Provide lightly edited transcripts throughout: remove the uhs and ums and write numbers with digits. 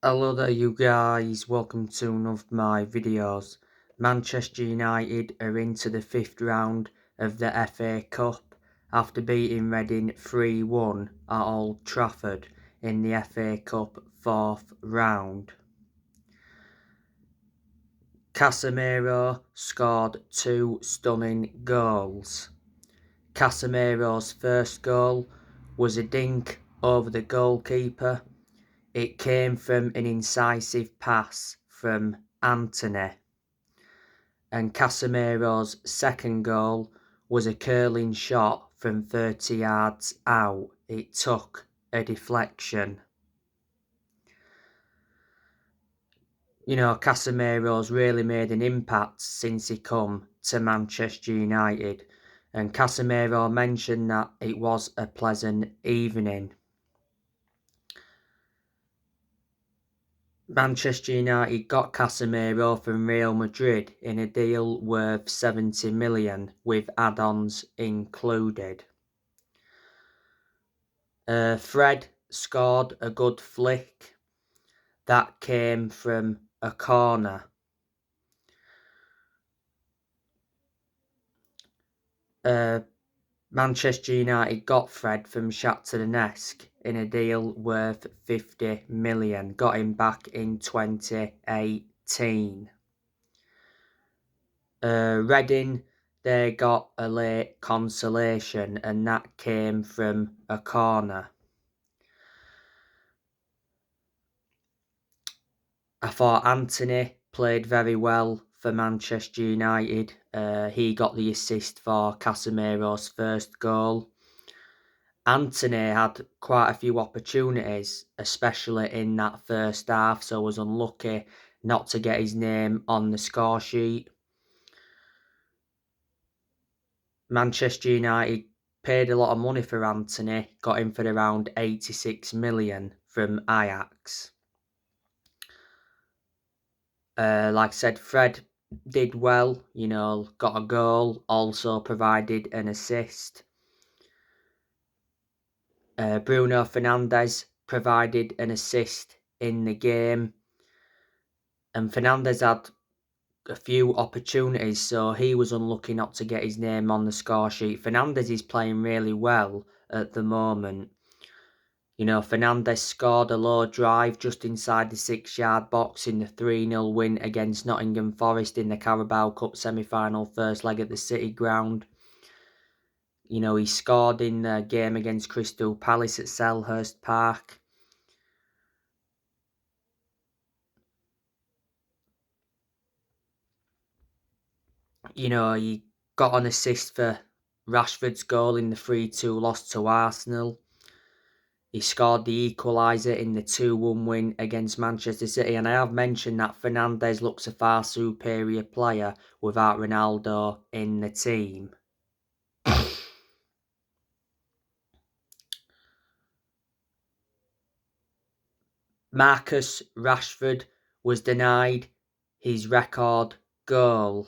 Hello there you guys, welcome to one of my videos. Manchester United are into the 5th round of the FA Cup after beating Reading 3-1 at Old Trafford in the FA Cup 4th round. Casemiro scored 2 stunning goals. Casemiro's first goal was a dink over the goalkeeper. It came from an incisive pass from Antony. And Casemiro's second goal was a curling shot from 30 yards out. It took a deflection. Casemiro's really made an impact since he come to Manchester United. And Casemiro mentioned that it was a pleasant evening. Manchester United got Casemiro from Real Madrid in a deal worth 70 million with add-ons included. Fred scored a good flick that came from a corner. Manchester United got Fred from Shakhtar Donetsk in a deal worth 50 million. Got him back in 2018. Reading, they got a late consolation, and that came from a corner. I thought Antony played very well for Manchester United. He got the assist for Casemiro's first goal. Antony had quite a few opportunities, especially in that first half, so was unlucky not to get his name on the score sheet. Manchester United paid a lot of money for Antony, got him for around 86 million from Ajax. Like I said, Fred did well, got a goal, also provided an assist. Bruno Fernandes provided an assist in the game. And Fernandes had a few opportunities, so he was unlucky not to get his name on the score sheet. Fernandes is playing really well at the moment. Fernandes scored a low drive just inside the 6-yard box in the 3-0 win against Nottingham Forest in the Carabao Cup semi-final first leg at the City Ground. He scored in the game against Crystal Palace at Selhurst Park. He got an assist for Rashford's goal in the 3-2 loss to Arsenal. He scored the equaliser in the 2-1 win against Manchester City. And I have mentioned that Fernandes looks a far superior player without Ronaldo in the team. Marcus Rashford was denied his record goal.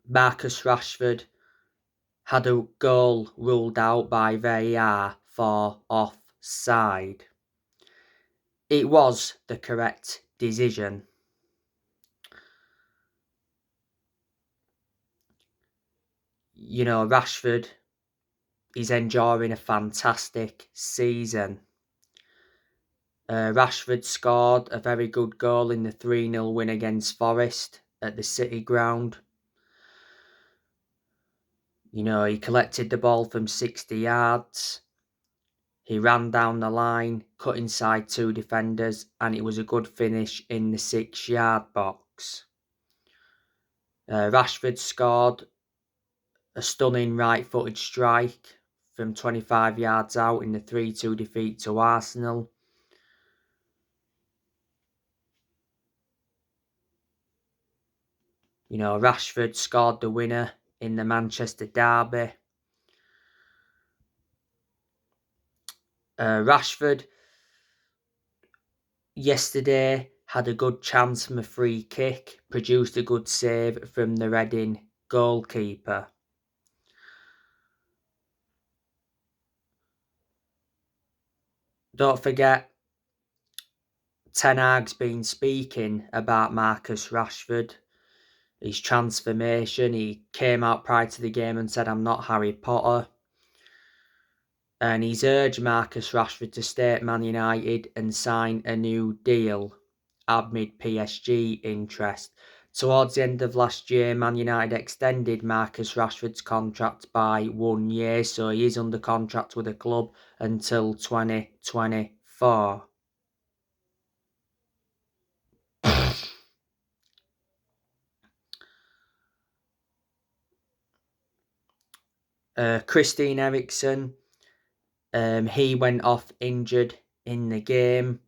Marcus Rashford had a goal ruled out by VAR for offside. It was the correct decision. Rashford is enjoying a fantastic season. Rashford scored a very good goal in the 3-0 win against Forest at the City Ground. He collected the ball from 60 yards. He ran down the line, cut inside 2 defenders, and it was a good finish in the 6-yard box. Rashford scored a stunning right-footed strike from 25 yards out in the 3-2 defeat to Arsenal. Rashford scored the winner in the Manchester derby. Rashford yesterday had a good chance from a free kick, produced a good save from the Reading goalkeeper. Don't forget, Ten Hag's been speaking about Marcus Rashford, his transformation. He came out prior to the game and said, "I'm not Harry Potter." And he's urged Marcus Rashford to stay at Man United and sign a new deal amid PSG interest. Towards the end of last year, Man United extended Marcus Rashford's contract by 1 year, so he is under contract with the club until 2024. Christian Eriksen, he went off injured in the game.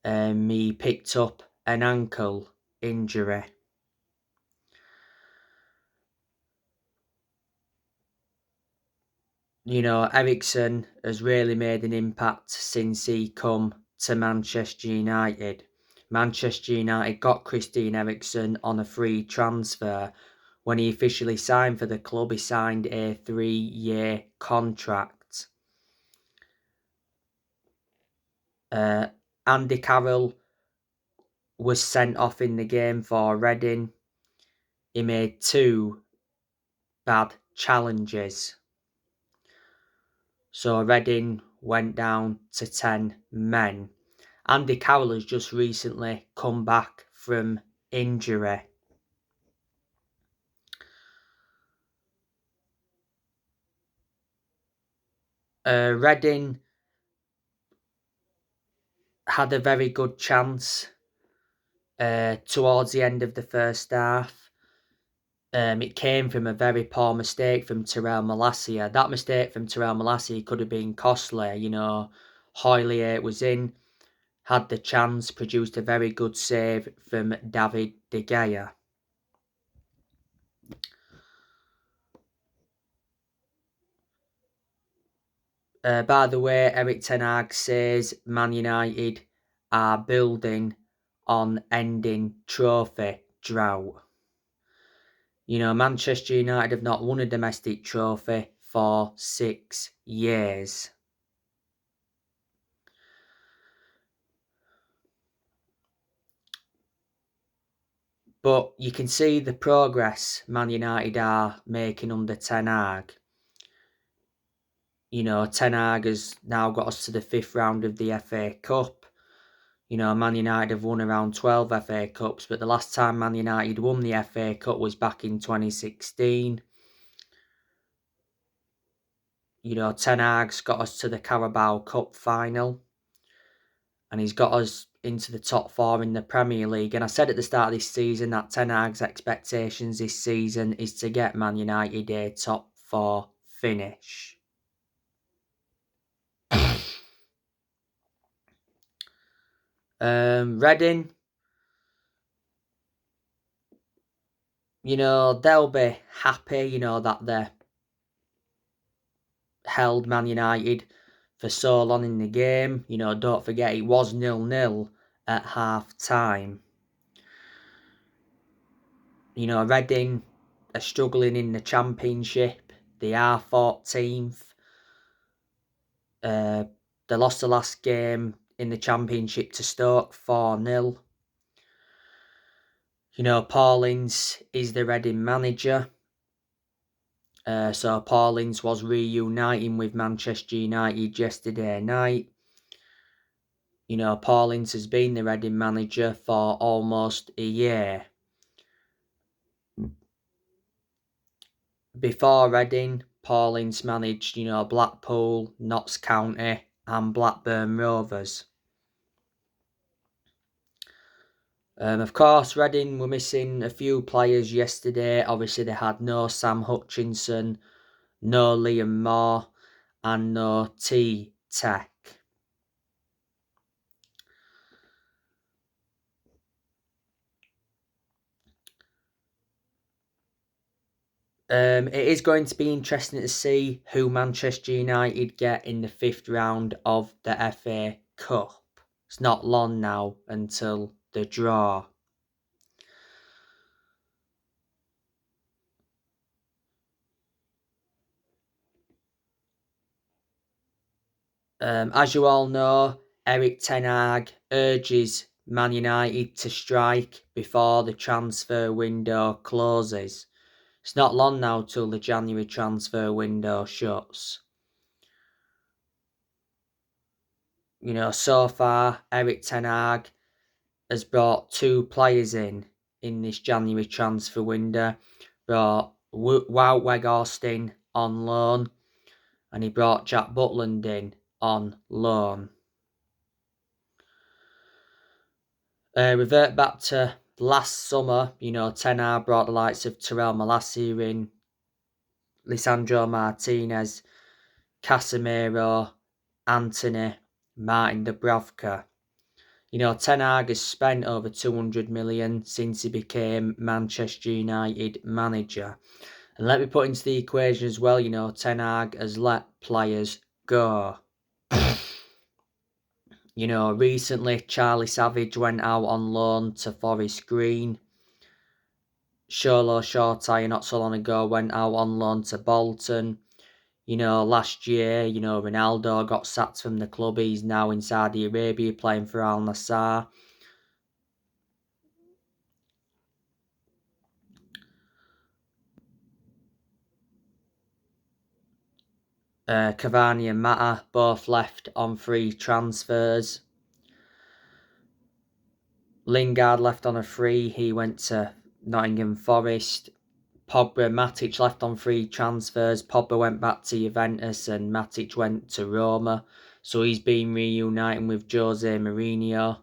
He picked up an ankle injury. Eriksen has really made an impact since he come to Manchester United. Manchester United got Christian Eriksen on a free transfer. When he officially signed for the club, he signed a 3-year contract. Andy Carroll was sent off in the game for Reading. He made 2 bad challenges. So Reading went down to 10 men. Andy Carroll has just recently come back from injury. Reading had a very good chance towards the end of the first half. It came from a very poor mistake from Tyrell Malacia. That mistake from Tyrell Malacia could have been costly. Hoylier was in, had the chance, produced a very good save from David De Gea. By the way, Erik ten Hag says Man United are building on ending trophy drought. Manchester United have not won a domestic trophy for 6 years. But you can see the progress Man United are making under Ten Hag. Ten Hag has now got us to the 5th round of the FA Cup. Man United have won around 12 FA Cups, but the last time Man United won the FA Cup was back in 2016. Ten Hag's got us to the Carabao Cup final, and he's got us into the top 4 in the Premier League. And I said at the start of this season that Ten Hag's expectations this season is to get Man United a top 4 finish. Reading, they'll be happy, that they held Man United for so long in the game. Don't forget it was 0-0 at half time. Reading are struggling in the Championship. They are 14th. They lost the last game in the Championship to Stoke 4-0. Paulins is the Reading manager. So Paulins was reuniting with Manchester United yesterday night. Paulins has been the Reading manager for almost a year. Before Reading, Paulins managed, Blackpool, Notts County and Blackburn Rovers. Of course, Reading were missing a few players yesterday. Obviously, they had no Sam Hutchinson, no Liam Moore, and no T-Tech. It is going to be interesting to see who Manchester United get in the 5th round of the FA Cup. It's not long now until the draw. As you all know, Erik ten Hag urges Man United to strike before the transfer window closes. It's not long now till the January transfer window shuts. You know, so far, Erik ten Hag has brought 2 players in this January transfer window. Brought Wout Weghorst on loan, and he brought Jack Butland in on loan. Revert back to last summer, you know, Ten Hag brought the likes of Tyrell Malacia in, Lisandro Martinez, Casemiro, Antony, Martin Dubravka. You know, Ten Hag has spent over 200 million since he became Manchester United manager. And let me put into the equation as well, you know, Ten Hag has let players go. You know, recently Charlie Savage went out on loan to Forest Green. Sholo Shortire not so long ago went out on loan to Bolton. You know, last year, you know, Ronaldo got sacked from the club. He's now in Saudi Arabia playing for Al Nassr. Cavani and Mata both left on free transfers. Lingard left on a free. He went to Nottingham Forest. Pogba and Matic left on free transfers. Pogba went back to Juventus and Matic went to Roma. So he's been reuniting with Jose Mourinho.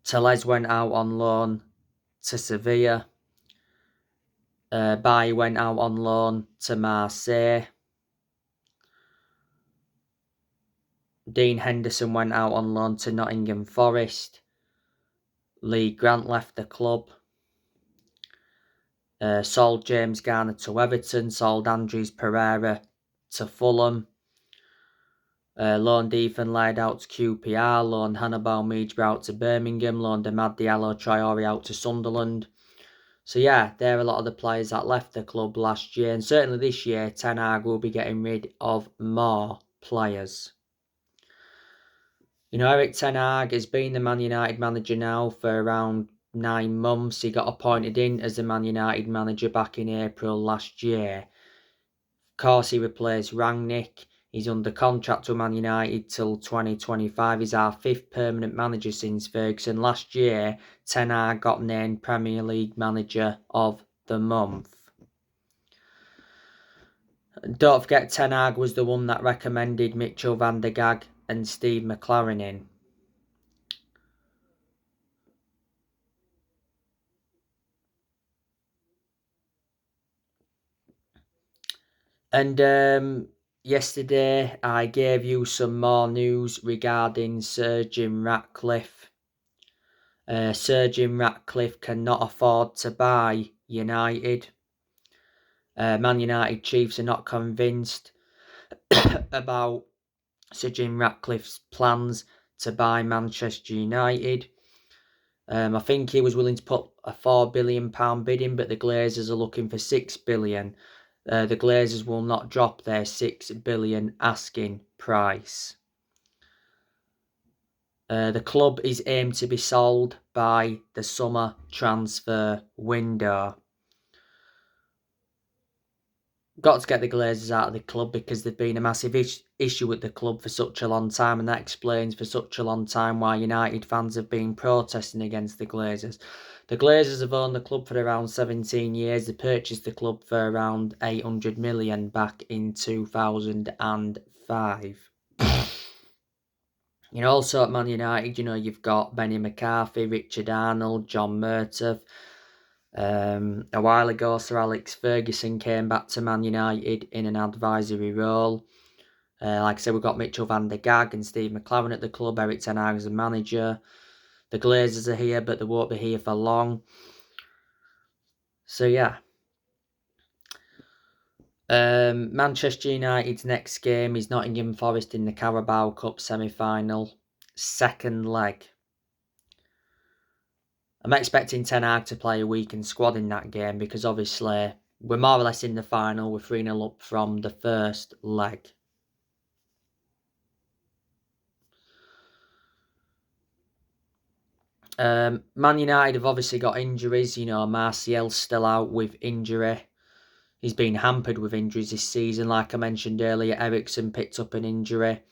Telles went out on loan to Sevilla. Bailly went out on loan to Marseille. Dean Henderson went out on loan to Nottingham Forest. Lee Grant left the club. Sold James Garner to Everton. Sold Andrews Pereira to Fulham. Loaned Ethan Laird out to QPR. Loaned Hannibal Mejbra out to Birmingham. Loaned Amad Diallo Traore out to Sunderland. So yeah, there are a lot of the players that left the club last year. And certainly this year, Ten Hag will be getting rid of more players. You know, Erik ten Hag has been the Man United manager now for around 9 months. He got appointed in as the Man United manager back in April last year. Of course, he replaced Rangnick. He's under contract with Man United till 2025. He's our 5th permanent manager since Ferguson. Last year, Ten Hag got named Premier League Manager of the Month. Don't forget, Ten Hag was the one that recommended Mitchell van der Gaag and Steve McLaren in. And yesterday I gave you some more news regarding Sir Jim Ratcliffe. Sir Jim Ratcliffe cannot afford to buy United. Man United chiefs are not convinced about Sir Jim Ratcliffe's plans to buy Manchester United. I think he was willing to put a £4 billion bid in, but the Glazers are looking for £6 billion. The Glazers will not drop their £6 billion asking price. The club is aimed to be sold by the summer transfer window. Got to get the Glazers out of the club because they've been a massive issue with the club for such a long time, and that explains for such a long time why United fans have been protesting against the Glazers. The Glazers have owned the club for around 17 years. They purchased the club for around 800 million back in 2005. You know, also at Man United, you know, you've got Benny McCarthy, Richard Arnold, John Murtough. A while ago, Sir Alex Ferguson came back to Man United in an advisory role. Like I said, we've got Mitchell van der Gaag and Steve McLaren at the club. Erik ten Hag as a manager. The Glazers are here, but they won't be here for long. So yeah. Manchester United's next game is Nottingham Forest in the Carabao Cup semi-final. Second leg. I'm expecting Ten Hag to play a weakened squad in that game because obviously we're more or less in the final. We're 3-0 up from the first leg. Man United have obviously got injuries. You know, Martial's still out with injury. He's been hampered with injuries this season. Like I mentioned earlier, Eriksen picked up an injury.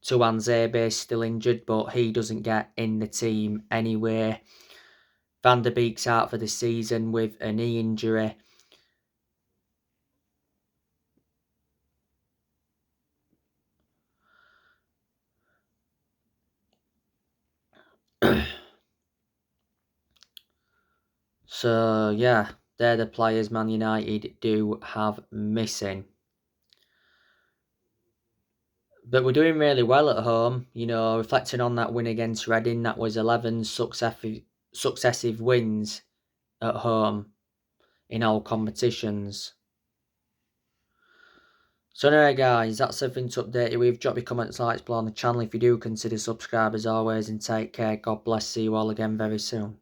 Tuanzebe is still injured, but he doesn't get in the team anyway. Van der Beek's out for the season with a knee injury. So, yeah, they're the players Man United do have missing. But we're doing really well at home. You know, reflecting on that win against Reading, that was 11 successive wins at home in all competitions. So anyway guys, that's everything to update you with. Drop your comments, likes below on the channel if you do consider subscribe as always, and take care. God bless. See you all again very soon.